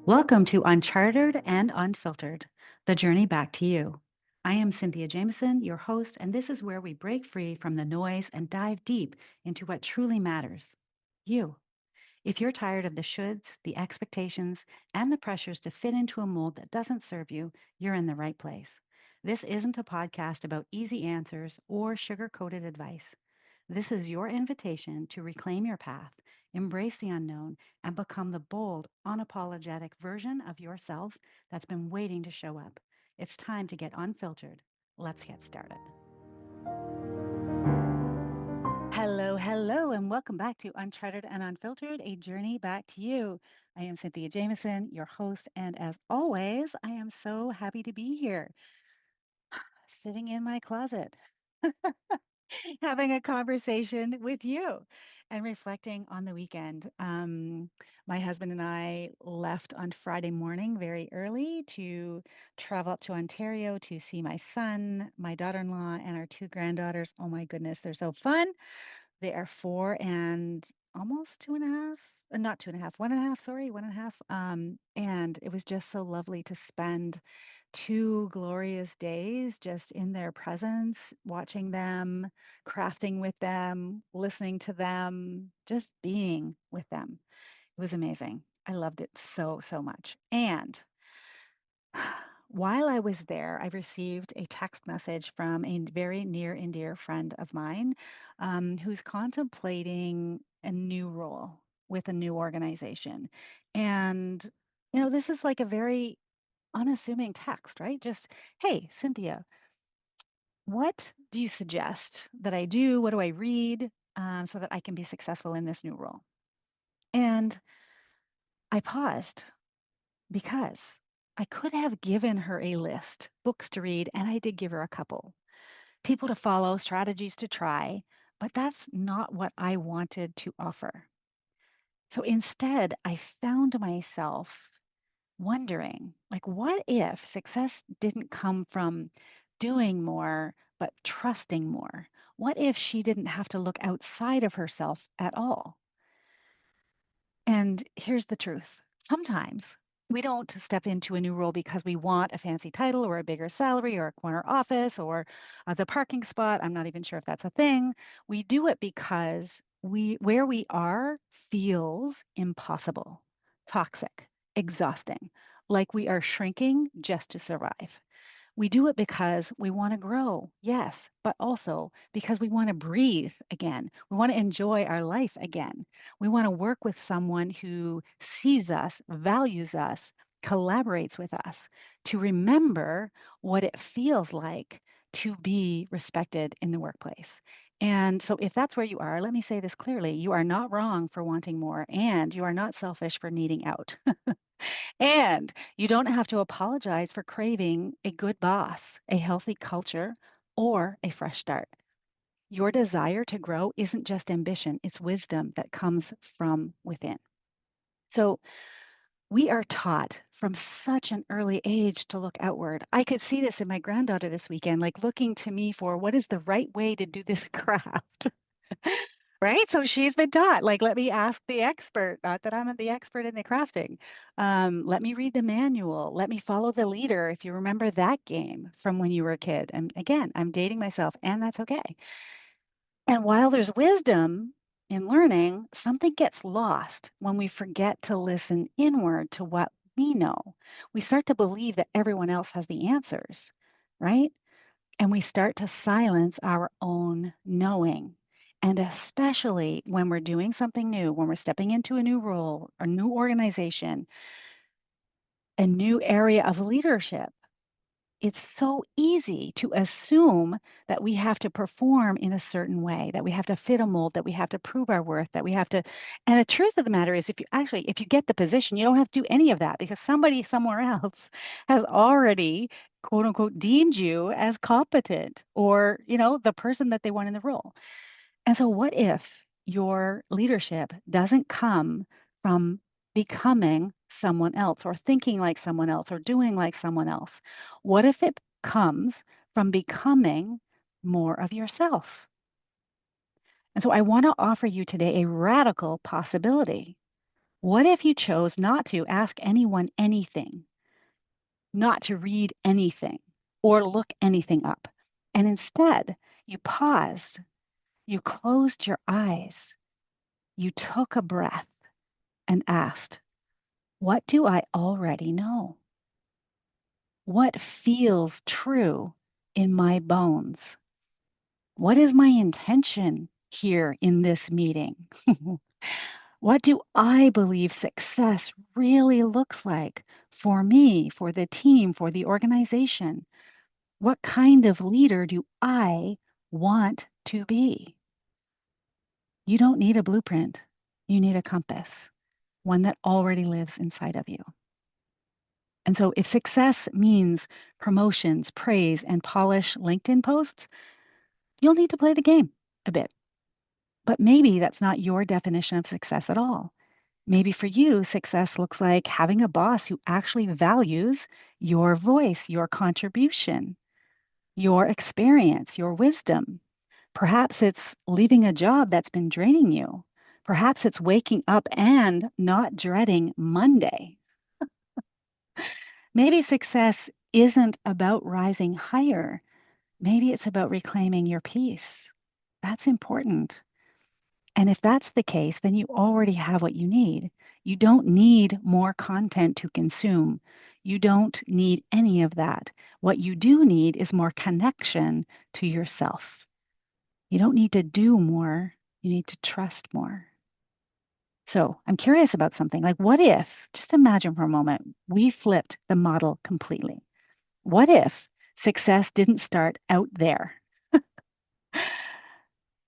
Welcome to Uncharted and Unfiltered, the journey back to you. I am Cynthia Jameson, your host, and this is where we break free from the noise and dive deep into what truly matters you. If you're tired of the shoulds, the expectations, and the pressures to fit into a mold that doesn't serve you, you're in the right place. This isn't a podcast about easy answers or sugar coated advice. This is your invitation to reclaim your path, embrace the unknown, and become the bold, unapologetic version of yourself that's been waiting to show up. It's time to get unfiltered. Let's get started. Hello, and welcome back to Uncharted and Unfiltered, a journey back to you. I am Cynthia Jameson, your host, and as always, I am so happy to be here, sitting in my closet, having a conversation with you and reflecting on the weekend. My husband and I left on Friday morning very early to travel up to Ontario to see my son, my daughter in law, and our two granddaughters. Oh my goodness, they're so fun. They are 4 and almost 2.5, not 2.5, 1.5, sorry, 1.5. And it was just so lovely to spend 2 glorious days just in their presence, watching them, crafting with them, listening to them, just being with them. It was amazing. I loved it so, so much. And while I was there, I received a text message from a very near and dear friend of mine who's contemplating a new role with a new organization. And, this is like a very unassuming text, right? Just, hey, Cynthia, what do you suggest that I do? What do I read so that I can be successful in this new role? And I paused because I could have given her a list, books to read, and I did give her a couple, people to follow, strategies to try, but that's not what I wanted to offer. So instead, I found myself wondering, like, what if success didn't come from doing more, but trusting more? What if she didn't have to look outside of herself at all? And here's the truth. Sometimes we don't step into a new role because we want a fancy title or a bigger salary or a corner office or the parking spot. I'm not even sure if that's a thing. We do it because where we are feels impossible, toxic, exhausting, like we are shrinking just to survive. We do it because we want to grow, yes, but also because we want to breathe again. We want to enjoy our life again. We want to work with someone who sees us, values us, collaborates with us to remember what it feels like to be respected in the workplace. And so, if that's where you are, let me say this clearly: you are not wrong for wanting more, and you are not selfish for needing out. And you don't have to apologize for craving a good boss, a healthy culture, or a fresh start. Your desire to grow isn't just ambition, it's wisdom that comes from within. So, we are taught from such an early age to look outward. I could see this in my granddaughter this weekend, like looking to me for what is the right way to do this craft. Right? So she's been taught, like, let me ask the expert, not that I'm the expert in the crafting. Let me read the manual. Let me follow the leader. If you remember that game from when you were a kid. And again, I'm dating myself, and that's okay. And while there's wisdom in learning, something gets lost when we forget to listen inward to what we know. We start to believe that everyone else has the answers, right? And we start to silence our own knowing. And especially when we're doing something new, when we're stepping into a new role, a new organization, a new area of leadership, it's so easy to assume that we have to perform in a certain way, that we have to fit a mold, that we have to prove our worth, that we have to. And the truth of the matter is, if you get the position, you don't have to do any of that because somebody somewhere else has already, quote unquote, deemed you as competent or, the person that they want in the role. And so, what if your leadership doesn't come from becoming someone else or thinking like someone else or doing like someone else? What if it comes from becoming more of yourself? And so, I want to offer you today a radical possibility. What if you chose not to ask anyone anything, not to read anything or look anything up, and instead you paused, you closed your eyes, you took a breath and asked, what do I already know? What feels true in my bones? What is my intention here in this meeting? What do I believe success really looks like for me, for the team, for the organization? What kind of leader do I want to be? You don't need a blueprint. You need a compass, one that already lives inside of you. And so if success means promotions, praise, and polish LinkedIn posts, you'll need to play the game a bit. But maybe that's not your definition of success at all. Maybe for you, success looks like having a boss who actually values your voice, your contribution, your experience, your wisdom. Perhaps it's leaving a job that's been draining you. Perhaps it's waking up and not dreading Monday. Maybe success isn't about rising higher. Maybe it's about reclaiming your peace. That's important. And if that's the case, then you already have what you need. You don't need more content to consume. You don't need any of that. What you do need is more connection to yourself. You don't need to do more. You need to trust more. So I'm curious about something like, what if, just imagine for a moment, we flipped the model completely? What if success didn't start out there,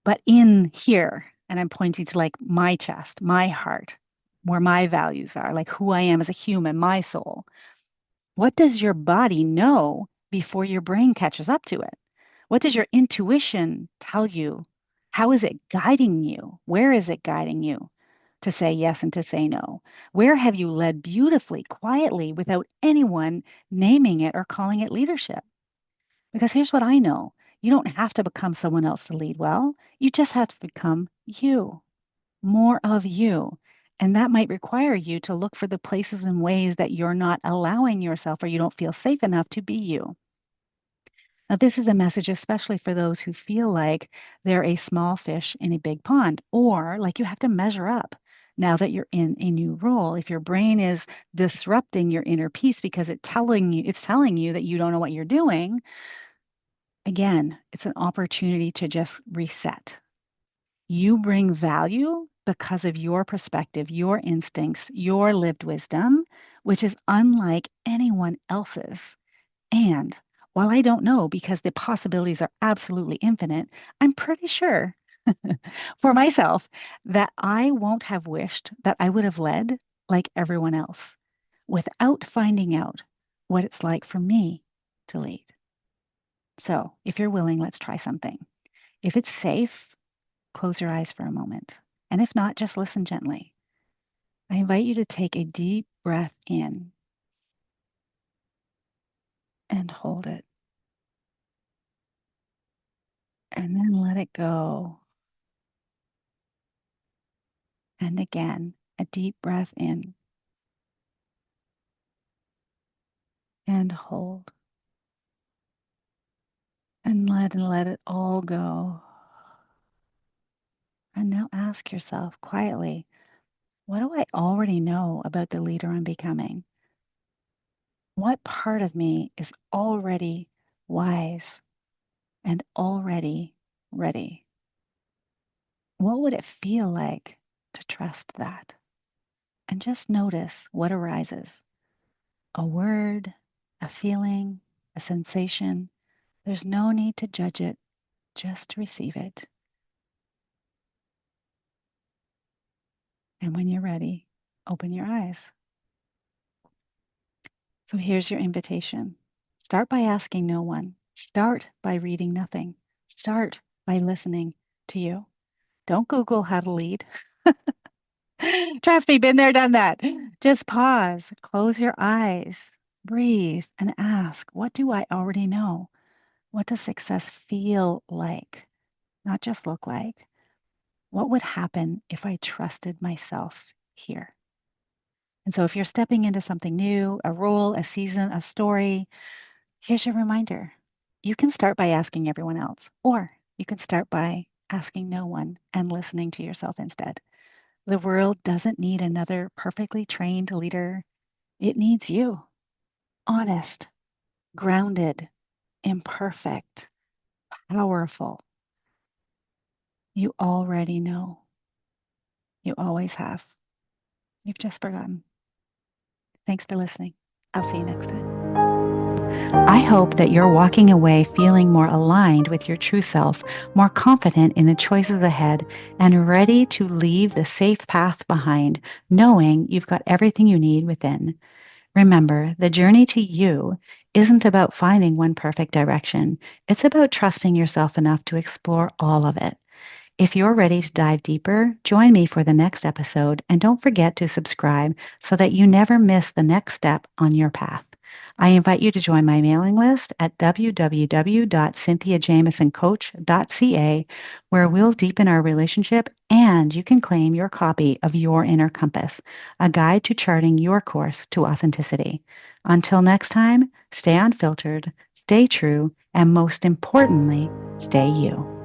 but in here? And I'm pointing to like my chest, my heart, where my values are, like who I am as a human, my soul. What does your body know before your brain catches up to it? What does your intuition tell you? How is it guiding you? Where is it guiding you to say yes and to say no? Where have you led beautifully, quietly, without anyone naming it or calling it leadership? Because here's what I know, you don't have to become someone else to lead well. You just have to become you, more of you. And that might require you to look for the places and ways that you're not allowing yourself or you don't feel safe enough to be you. Now, this is a message, especially for those who feel like they're a small fish in a big pond, or like you have to measure up now that you're in a new role. If your brain is disrupting your inner peace because it's telling you that you don't know what you're doing, again, it's an opportunity to just reset. You bring value because of your perspective, your instincts, your lived wisdom, which is unlike anyone else's. And while I don't know because the possibilities are absolutely infinite, I'm pretty sure for myself that I won't have wished that I would have led like everyone else without finding out what it's like for me to lead. So, if you're willing, let's try something. If it's safe, close your eyes for a moment. And if not, just listen gently. I invite you to take a deep breath in and hold it, and then let it go. And again, a deep breath in and hold and let it all go. And now ask yourself quietly, what do I already know about the leader I'm becoming? What part of me is already wise and already ready? What would it feel like to trust that? And just notice what arises. A word, a feeling, a sensation. There's no need to judge it, just receive it. And when you're ready, open your eyes. So here's your invitation. Start by asking no one. Start by reading nothing. Start by listening to you. Don't Google how to lead. Trust me, been there, done that. Just pause, close your eyes, breathe, and ask, what do I already know? What does success feel like? Not just look like. What would happen if I trusted myself here? And so if you're stepping into something new, a role, a season, a story, here's your reminder. You can start by asking everyone else, or you can start by asking no one and listening to yourself instead. The world doesn't need another perfectly trained leader. It needs you. Honest, grounded, imperfect, powerful. You already know. You always have. You've just forgotten. Thanks for listening. I'll see you next time. I hope that you're walking away feeling more aligned with your true self, more confident in the choices ahead, and ready to leave the safe path behind, knowing you've got everything you need within. Remember, the journey to you isn't about finding one perfect direction. It's about trusting yourself enough to explore all of it. If you're ready to dive deeper, join me for the next episode and don't forget to subscribe so that you never miss the next step on your path. I invite you to join my mailing list at www.cynthiajamesoncoach.ca, where we'll deepen our relationship and you can claim your copy of Your Inner Compass, a guide to charting your course to authenticity. Until next time, stay unfiltered, stay true, and most importantly, stay you.